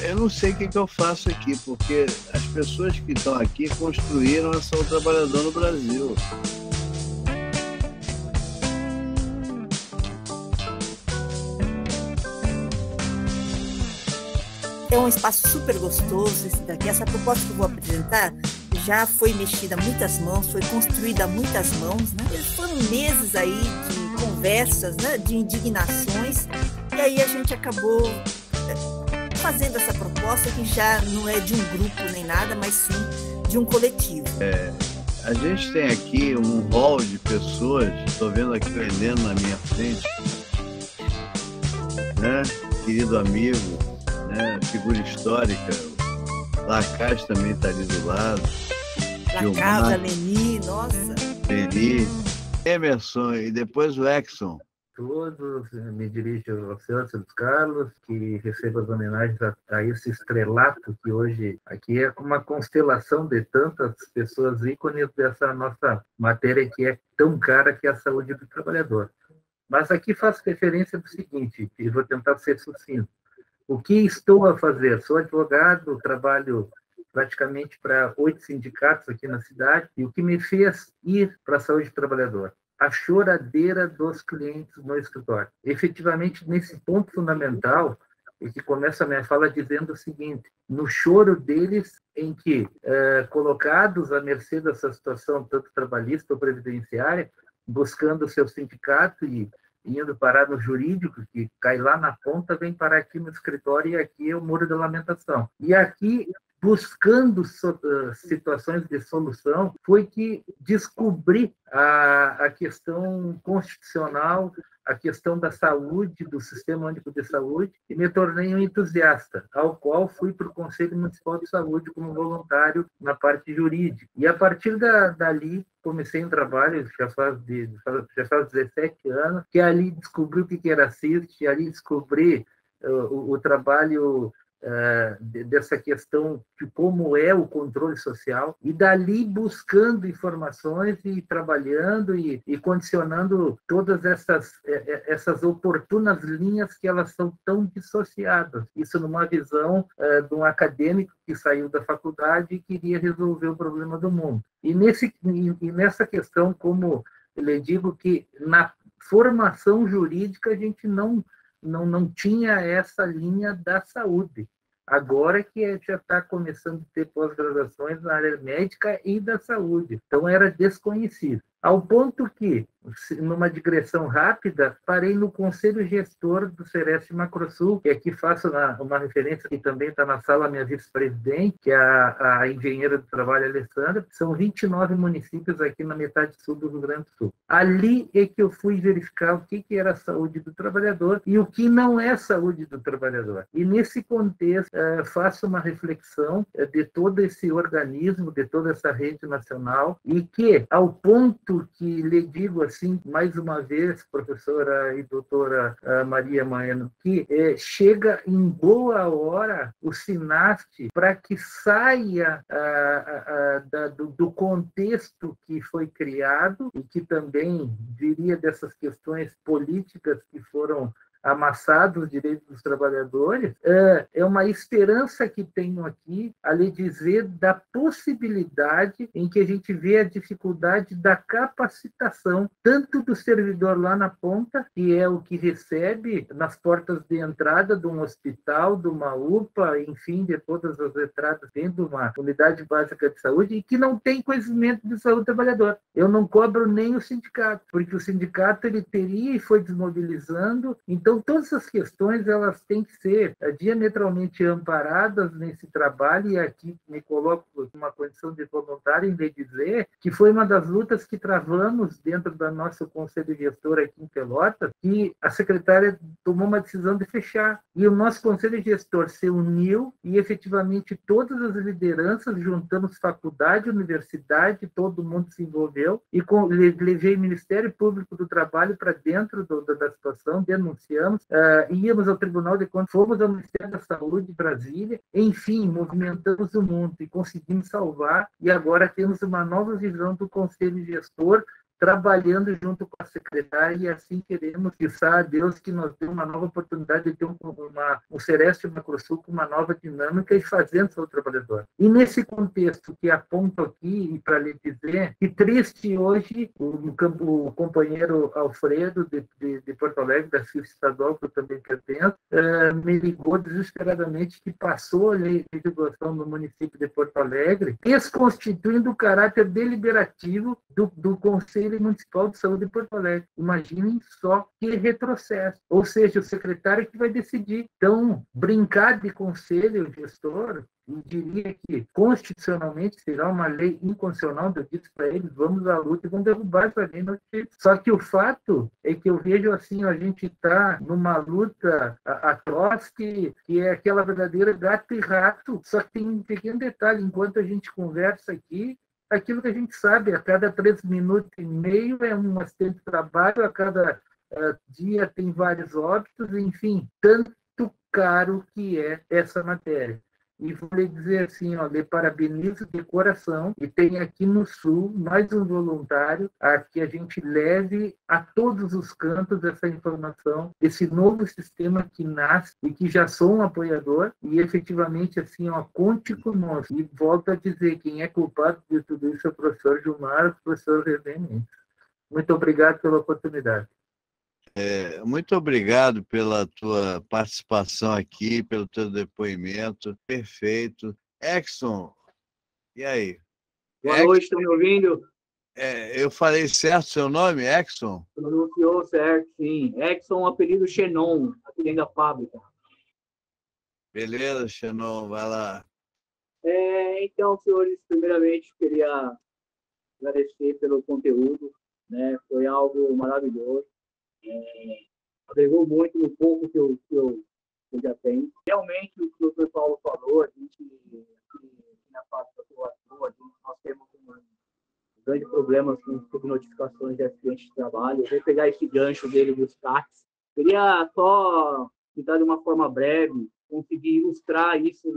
eu não sei o que eu faço aqui, porque as pessoas que estão aqui construíram a saúde do trabalhador no Brasil. É um espaço super gostoso esse daqui. Essa proposta que eu vou apresentar já foi mexida a muitas mãos, foi construída a muitas mãos, né? Foram meses aí de conversas, né? De indignações, e aí a gente acabou fazendo essa proposta que já não é de um grupo nem nada, mas sim de um coletivo. A gente tem aqui um hall de pessoas, estou vendo aqui o Heleno na minha frente, né? Querido amigo, né? Figura histórica, Lacaz também está ali do lado. Lacaz, Leni, nossa. Leni, Emerson e depois o Exxon. Todos, me dirijo ao senhor Carlos, que receba as homenagens a esse estrelato que hoje aqui é uma constelação de tantas pessoas ícones dessa nossa matéria que é tão cara, que é a saúde do trabalhador. Mas aqui faço referência do seguinte, e vou tentar ser sucinto. O que estou a fazer? Sou advogado, trabalho praticamente para 8 sindicatos aqui na cidade, e o que me fez ir para a saúde do trabalhador? A choradeira dos clientes no escritório. Efetivamente, nesse ponto fundamental, e que começa a minha fala dizendo o seguinte, no choro deles, em que, colocados à mercê dessa situação, tanto trabalhista ou previdenciária, buscando o seu sindicato e indo parar no jurídico, que cai lá na ponta, vem parar aqui no escritório, e aqui é o muro da lamentação. E aqui, buscando situações de solução, foi que descobri a questão constitucional, a questão da saúde, do Sistema Único de Saúde, e me tornei um entusiasta, ao qual fui para o Conselho Municipal de Saúde como voluntário na parte jurídica. E a partir dali, comecei um trabalho, já faz 17 anos, que ali descobri o que era CIST, ali descobri o trabalho dessa questão de como é o controle social, e dali buscando informações e trabalhando e condicionando todas essas oportunas linhas que elas são tão dissociadas. Isso numa visão de um acadêmico que saiu da faculdade e queria resolver o problema do mundo. E nessa questão, como eu digo que na formação jurídica a gente não tinha essa linha da saúde. Agora que já está começando a ter pós-graduações na área médica e da saúde. Então, era desconhecido. Ao ponto que, numa digressão rápida, parei no Conselho Gestor do Sereste Macrosul, que aqui faço uma referência que também está na sala, minha vice-presidente, que é a engenheira do trabalho, Alessandra. São 29 municípios aqui na metade sul do Rio Grande do Sul. Ali é que eu fui verificar o que era a saúde do trabalhador e o que não é saúde do trabalhador. E, nesse contexto, faço uma reflexão de todo esse organismo, de toda essa rede nacional, e que, ao ponto que lhe digo assim, mais uma vez, professora e doutora Maria Maeno, que chega em boa hora o SINAST para que saia do contexto que foi criado e que também viria dessas questões políticas que foram amassados os direitos dos trabalhadores, é uma esperança que tenho aqui a lhe dizer da possibilidade em que a gente vê a dificuldade da capacitação, tanto do servidor lá na ponta, que é o que recebe nas portas de entrada de um hospital, de uma UPA, enfim, de todas as entradas dentro de uma unidade básica de saúde, e que não tem conhecimento de saúde do trabalhador. Eu não cobro nem o sindicato, porque o sindicato ele teria e foi desmobilizando. Então, todas essas questões elas têm que ser diametralmente amparadas nesse trabalho, e aqui me coloco numa condição de voluntário em lhe dizer que foi uma das lutas que travamos dentro do nosso conselho gestor aqui em Pelotas, que a secretária tomou uma decisão de fechar. E o nosso conselho gestor se uniu e, efetivamente, todas as lideranças, juntamos faculdade, universidade, todo mundo se envolveu, e levei o Ministério Público do Trabalho para dentro da situação, denunciamos, íamos ao Tribunal de Contas, fomos ao Ministério da Saúde de Brasília, enfim, movimentamos o mundo e conseguimos salvar, e agora temos uma nova visão do Conselho Gestor trabalhando junto com a secretária, e assim queremos, quiçá, a Deus que nos dê uma nova oportunidade de ter um Sereste Macrosul com uma nova dinâmica e fazendo seu trabalhador. E nesse contexto que aponto aqui, e para lhe dizer, que triste hoje, o companheiro Alfredo, de Porto Alegre, da CIF estadual, que eu também pertenço, me ligou desesperadamente que passou a lei de regulação no município de Porto Alegre, desconstituindo o caráter deliberativo do Conselho Municipal de Saúde de Porto Alegre. Imaginem só que retrocesso. Ou seja, o secretário que vai decidir. Então, brincar de conselho gestor, eu diria que, constitucionalmente, será uma lei inconstitucional. Eu disse para eles, vamos à luta e vamos derrubar essa lei. Só que o fato é que eu vejo assim, a gente está numa luta atroz que é aquela verdadeira gato e rato. Só que tem um pequeno detalhe, enquanto a gente conversa aqui, aquilo que a gente sabe, a cada 3 minutos e meio é um acidente de trabalho, a cada dia tem vários óbitos, enfim, tanto caro que é essa matéria. E vou lhe dizer assim, lhe parabenizo de coração, e tem aqui no Sul mais um voluntário a que a gente leve a todos os cantos essa informação, esse novo sistema que nasce e que já sou um apoiador, e efetivamente assim, conte conosco. E volto a dizer, quem é culpado de tudo isso é o professor Gilmar, o professor René Mendes. Muito obrigado pela oportunidade. Muito obrigado pela tua participação aqui, pelo teu depoimento. Perfeito. Exxon, e aí? Boa noite, estão me ouvindo? Eu falei certo seu nome, Exxon? Pronunciou certo, sim. Exxon, apelido Xenon, aqui dentro da fábrica. Beleza, Xenon, vai lá. Então, senhores, primeiramente, queria agradecer pelo conteúdo, né? Foi algo maravilhoso. Agregou muito no pouco que eu já tenho. Realmente, o que o Dr. Paulo falou, a gente, aqui na fase da população, nós temos um grande problema com subnotificações de acidentes de trabalho. Eu vou pegar esse gancho dele dos CACs. Queria só tentar, de uma forma breve, conseguir ilustrar isso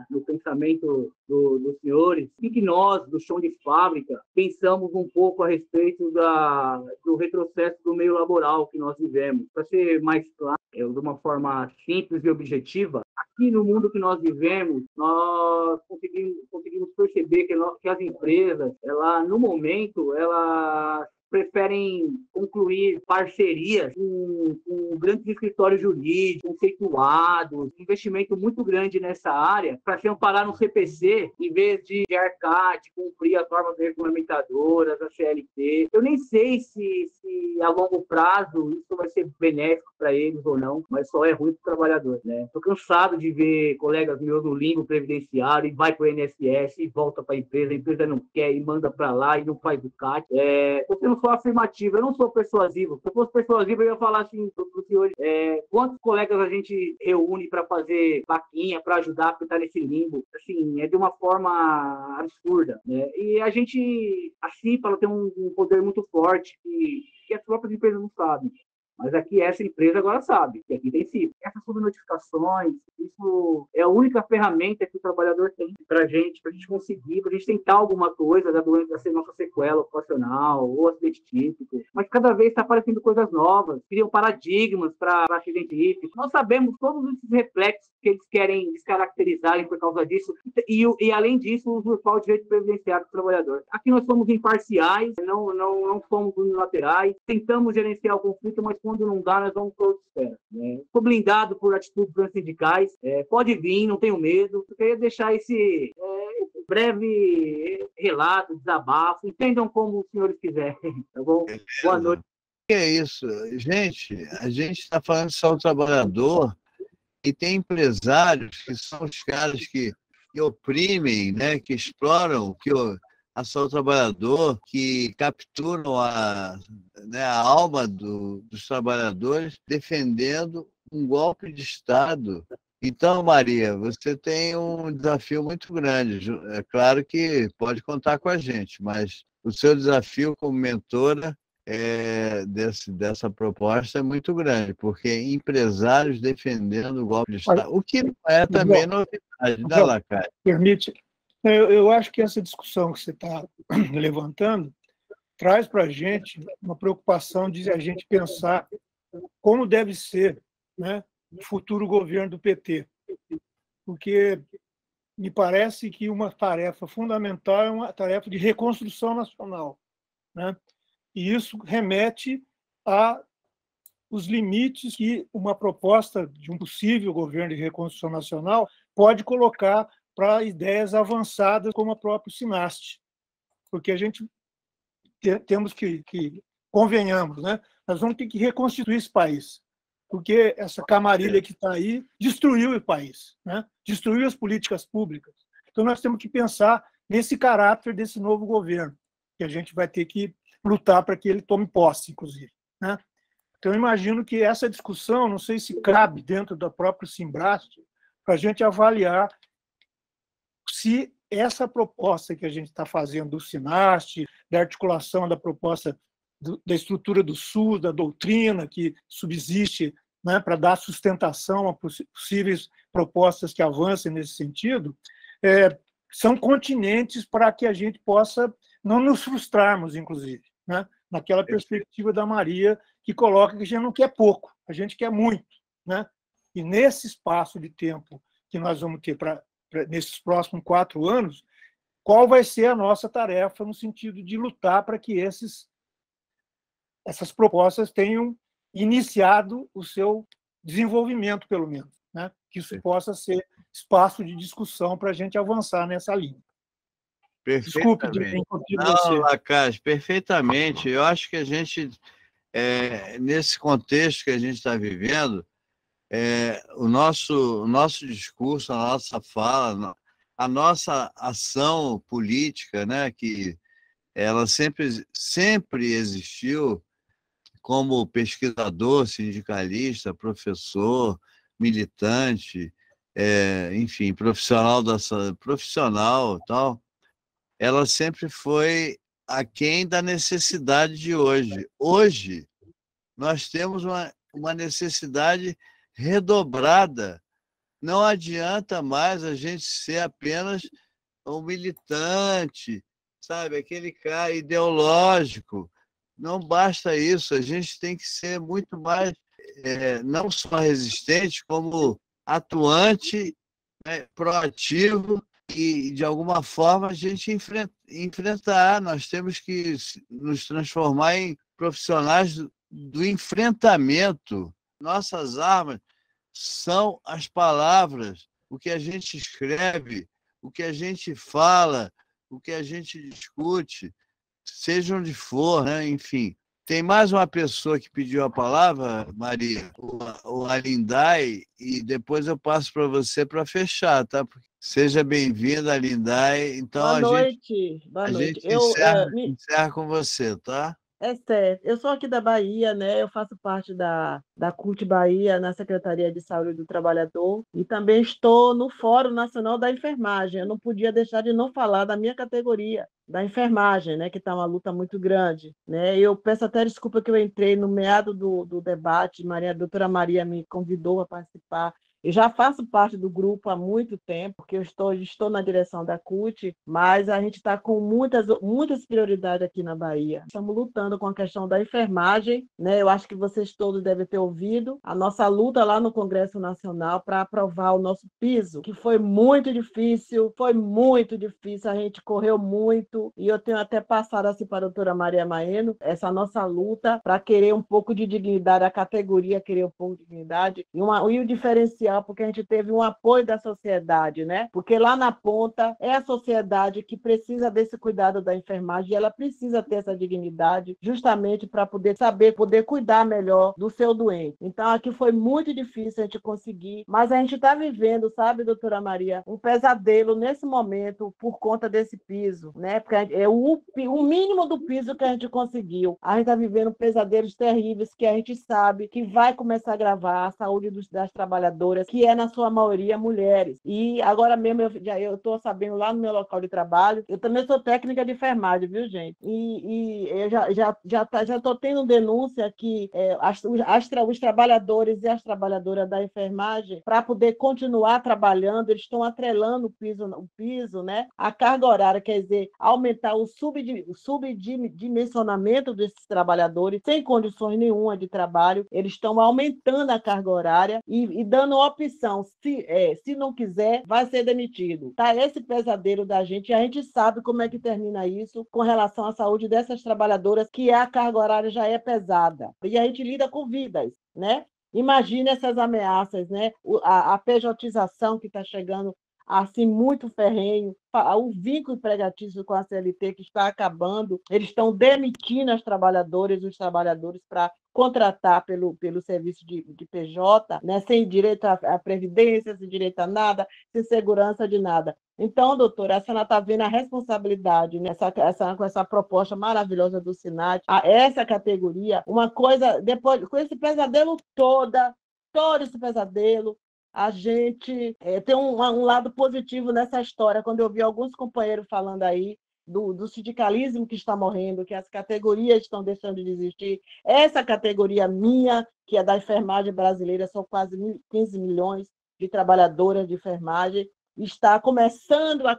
no pensamento dos senhores. O que nós, do chão de fábrica, pensamos um pouco a respeito do retrocesso do meio laboral que nós vivemos. Para ser mais claro, de uma forma simples e objetiva, aqui no mundo que nós vivemos, nós conseguimos perceber que as empresas, no momento, elas preferem concluir parcerias com grandes escritórios jurídicos, conceituados, investimento muito grande nessa área, para se amparar no CPC, em vez de arcar, de cumprir as normas regulamentadoras, a CLT. Eu nem sei se a longo prazo isso vai ser benéfico para eles ou não, mas só é ruim para o trabalhador, né? Estou cansado de ver colegas meus no limbo previdenciário, e vai para o INSS, e volta para a empresa não quer, e manda para lá, e não faz o CAT. Você não sou afirmativo, eu não sou persuasivo. Se eu fosse persuasivo, eu ia falar assim para os senhores, quantos colegas a gente reúne para fazer vaquinha, para ajudar a estar nesse limbo? Assim, é de uma forma absurda, né? E a gente, assim, fala, tem um poder muito forte que as próprias empresas não sabem. Mas aqui essa empresa agora sabe, que aqui tem CIF. Essas subnotificações, isso é a única ferramenta que o trabalhador tem para a gente conseguir, para a gente tentar alguma coisa da doença, ser nossa sequela ocupacional ou acidente típico. Mas cada vez está aparecendo coisas novas, criam paradigmas para acidente típico. Nós sabemos todos esses reflexos que eles querem descaracterizarem por causa disso, e além disso, usurpar o direito previdenciário do trabalhador. Aqui nós somos imparciais, não somos unilaterais, tentamos gerenciar o conflito, mas quando não dá, nós vamos para outra esfera, né? Estou blindado por atitudes sindicais, pode vir, não tenho medo. Eu queria deixar esse breve relato, desabafo, entendam como os senhores quiserem, tá bom? Boa noite. Que é isso? Gente, a gente está falando só do trabalhador, e tem empresários que são os caras que oprimem, né, que exploram, a só o trabalhador, que capturam a alma dos trabalhadores, defendendo um golpe de Estado. Então, Maria, você tem um desafio muito grande. É claro que pode contar com a gente, mas o seu desafio como mentora dessa proposta é muito grande, porque empresários defendendo o golpe de Estado, o que não é também novidade, né, Lacai? Permite. Eu acho que essa discussão que você está levantando traz para a gente uma preocupação de a gente pensar como deve ser, né, o futuro governo do PT. Porque me parece que uma tarefa fundamental é uma tarefa de reconstrução nacional, né? E isso remete a os limites que uma proposta de um possível governo de reconstrução nacional pode colocar para ideias avançadas como a própria SINAST. Porque a gente temos que convenhamos, né? Nós vamos ter que reconstituir esse país, porque essa camarilha que está aí destruiu o país, né? Destruiu as políticas públicas. Então, nós temos que pensar nesse caráter desse novo governo, que a gente vai ter que lutar para que ele tome posse, inclusive, né? Então, eu imagino que essa discussão, não sei se cabe dentro da própria Simbrast, para a gente avaliar se essa proposta que a gente está fazendo do SINAST, da articulação da proposta da estrutura do SUS, da doutrina que subsiste, né, para dar sustentação a possíveis propostas que avancem nesse sentido, são continentes para que a gente possa não nos frustrarmos, inclusive, né, naquela perspectiva da Maria, que coloca que a gente não quer pouco, a gente quer muito, né? E nesse espaço de tempo que nós vamos ter nesses próximos 4 anos, qual vai ser a nossa tarefa no sentido de lutar para que essas propostas tenham iniciado o seu desenvolvimento, pelo menos, né? Que isso possa ser espaço de discussão para a gente avançar nessa linha. Desculpe de interromper você. Não, Lacaze, perfeitamente. Eu acho que a gente, nesse contexto que a gente está vivendo, o nosso discurso, a nossa fala, a nossa ação política, né, que ela sempre existiu como pesquisador, sindicalista, professor, militante, enfim, profissional, tal, ela sempre foi aquém da necessidade de hoje. Hoje, nós temos uma necessidade redobrada. Não adianta mais a gente ser apenas um militante, sabe? Aquele cara ideológico. Não basta isso, a gente tem que ser muito mais, não só resistente, como atuante, né, proativo, e, de alguma forma, a gente enfrentar. Nós temos que nos transformar em profissionais do enfrentamento. Nossas armas são as palavras, o que a gente escreve, o que a gente fala, o que a gente discute, seja onde for, né? Enfim. Tem mais uma pessoa que pediu a palavra, Maria, o Alindai, e depois eu passo para você para fechar, tá? Seja bem-vinda, Alindai. Então, Boa noite. A gente encerra com você, tá? É certo. Eu sou aqui da Bahia, né? Eu faço parte da CUT Bahia, na Secretaria de Saúde do Trabalhador, e também estou no Fórum Nacional da Enfermagem. Eu não podia deixar de não falar da minha categoria, da enfermagem, né? Que está uma luta muito grande, né? Eu peço até desculpa que eu entrei no meado do debate, a doutora Maria me convidou a participar. Eu já faço parte do grupo há muito tempo, porque eu estou na direção da CUT, mas a gente está com muitas prioridades aqui na Bahia. Estamos lutando com a questão da enfermagem, né? Eu acho que vocês todos devem ter ouvido a nossa luta lá no Congresso Nacional para aprovar o nosso piso, que foi muito difícil, a gente correu muito, e eu tenho até passado assim para a doutora Maria Maeno, essa nossa luta para querer um pouco de dignidade, a categoria querer um pouco de dignidade, e o diferencial, porque a gente teve um apoio da sociedade, né? Porque lá na ponta é a sociedade que precisa desse cuidado da enfermagem, e ela precisa ter essa dignidade justamente para poder cuidar melhor do seu doente. Então, aqui foi muito difícil a gente conseguir, mas a gente está vivendo, sabe, doutora Maria, um pesadelo nesse momento por conta desse piso, né? Porque é o mínimo do piso que a gente conseguiu. A gente está vivendo pesadelos terríveis que a gente sabe que vai começar a agravar a saúde das trabalhadoras, trabalhadoras, que é, na sua maioria, mulheres. E agora mesmo, eu estou sabendo lá no meu local de trabalho, eu também sou técnica de enfermagem, viu, gente? E eu já estou tendo denúncia que os trabalhadores e as trabalhadoras da enfermagem, para poder continuar trabalhando, eles estão atrelando o piso, né, a carga horária, quer dizer, aumentar o subdimensionamento desses trabalhadores sem condições nenhuma de trabalho, eles estão aumentando a carga horária e dando opção, se não quiser, vai ser demitido. Tá esse pesadelo da gente, e a gente sabe como é que termina isso com relação à saúde dessas trabalhadoras, que a carga horária já é pesada. E a gente lida com vidas, né? Imagine essas ameaças, né? A pejotização que está chegando assim muito ferrenho, o vínculo empregatício com a CLT que está acabando, eles estão demitindo as trabalhadoras e os trabalhadores para contratar pelo serviço de PJ, né? Sem direito à previdência, sem direito a nada, sem segurança de nada. Então, doutora, a senhora está vendo a responsabilidade com essa proposta maravilhosa do SINAT, a essa categoria, uma coisa, depois, com esse pesadelo todo esse pesadelo, a gente tem um lado positivo nessa história, quando eu vi alguns companheiros falando aí do sindicalismo que está morrendo, que as categorias estão deixando de existir. Essa categoria minha, que é da enfermagem brasileira, são quase 15 milhões de trabalhadoras de enfermagem, está começando a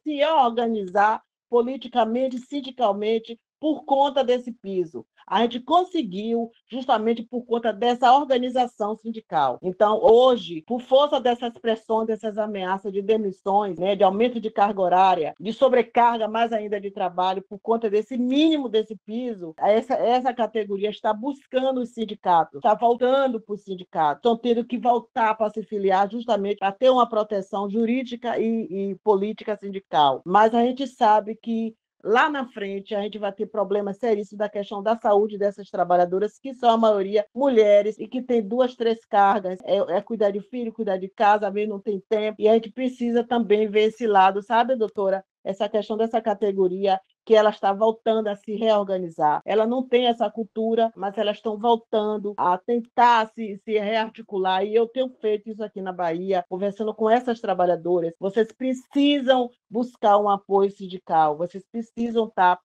se organizar politicamente, sindicalmente, por conta desse piso. A gente conseguiu justamente por conta dessa organização sindical. Então, hoje, por força dessas pressões, dessas ameaças de demissões, né, de aumento de carga horária, de sobrecarga mais ainda de trabalho, por conta desse mínimo desse piso, essa categoria está buscando os sindicatos, está voltando para os sindicatos, estão tendo que voltar para se filiar justamente para ter uma proteção jurídica e política sindical. Mas a gente sabe que lá na frente, a gente vai ter problemas seríssimos da questão da saúde dessas trabalhadoras, que são a maioria mulheres e que tem 2, 3 cargas. É cuidar de filho, cuidar de casa, às vezes não tem tempo. E a gente precisa também ver esse lado, sabe, doutora? Essa questão dessa categoria, que ela está voltando a se reorganizar. Ela não tem essa cultura, mas elas estão voltando a tentar se rearticular. E eu tenho feito isso aqui na Bahia, conversando com essas trabalhadoras. Vocês precisam buscar um apoio sindical, vocês precisam estar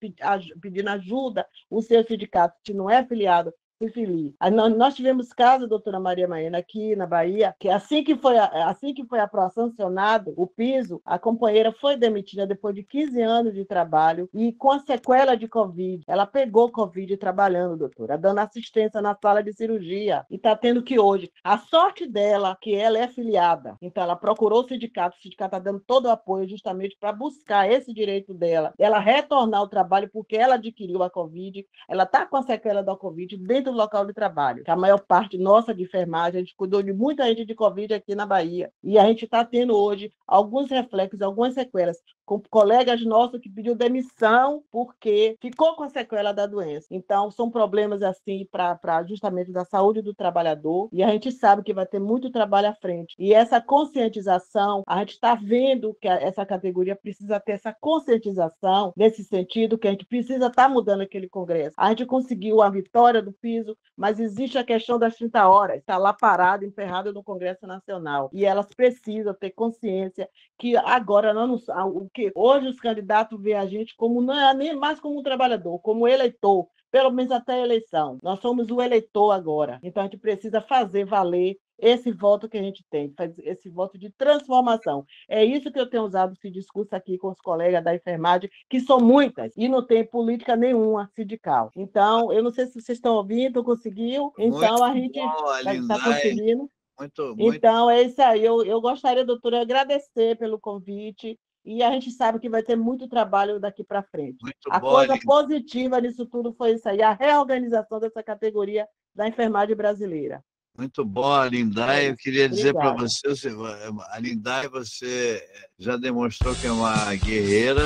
pedindo ajuda o seu sindicato, se não é filiado, se filie. Nós tivemos caso, doutora Maria Maena, aqui na Bahia, que assim que foi sancionado o piso, a companheira foi demitida depois de 15 anos de trabalho e com a sequela de Covid. Ela pegou Covid trabalhando, doutora, dando assistência na sala de cirurgia e está tendo que hoje. A sorte dela, que ela é filiada, então ela procurou o sindicato está dando todo o apoio justamente para buscar esse direito dela, ela retornar ao trabalho porque ela adquiriu a Covid, ela está com a sequela da Covid dentro do local de trabalho. A maior parte nossa de enfermagem, a gente cuidou de muita gente de Covid aqui na Bahia. E a gente está tendo hoje alguns reflexos, algumas sequelas, com colegas nossos que pediu demissão porque ficou com a sequela da doença. Então, são problemas assim para justamente da saúde do trabalhador, e a gente sabe que vai ter muito trabalho à frente. E essa conscientização, a gente está vendo que essa categoria precisa ter essa conscientização nesse sentido, que a gente precisa estar mudando aquele congresso. A gente conseguiu a vitória do piso, mas existe a questão das 30 horas, está lá parada, emperrada no Congresso Nacional. E elas precisam ter consciência que agora o que hoje os candidatos veem a gente como não é nem mais como um trabalhador, como eleitor, pelo menos até a eleição. Nós somos o eleitor agora. Então a gente precisa fazer valer esse voto que a gente tem, esse voto de transformação. É isso que eu tenho usado esse discurso aqui com os colegas da enfermagem, que são muitas, e não tem política nenhuma sindical. Então, eu não sei se vocês estão ouvindo, conseguiu? Então, Muito a gente está conseguindo. Muito. Então, é isso aí. Eu gostaria, doutora, de agradecer pelo convite, e a gente sabe que vai ter muito trabalho daqui para frente. A coisa positiva nisso tudo foi isso aí, a reorganização dessa categoria da enfermagem brasileira. Muito bom, Alinday. Eu queria dizer para você, Alinday, você já demonstrou que é uma guerreira,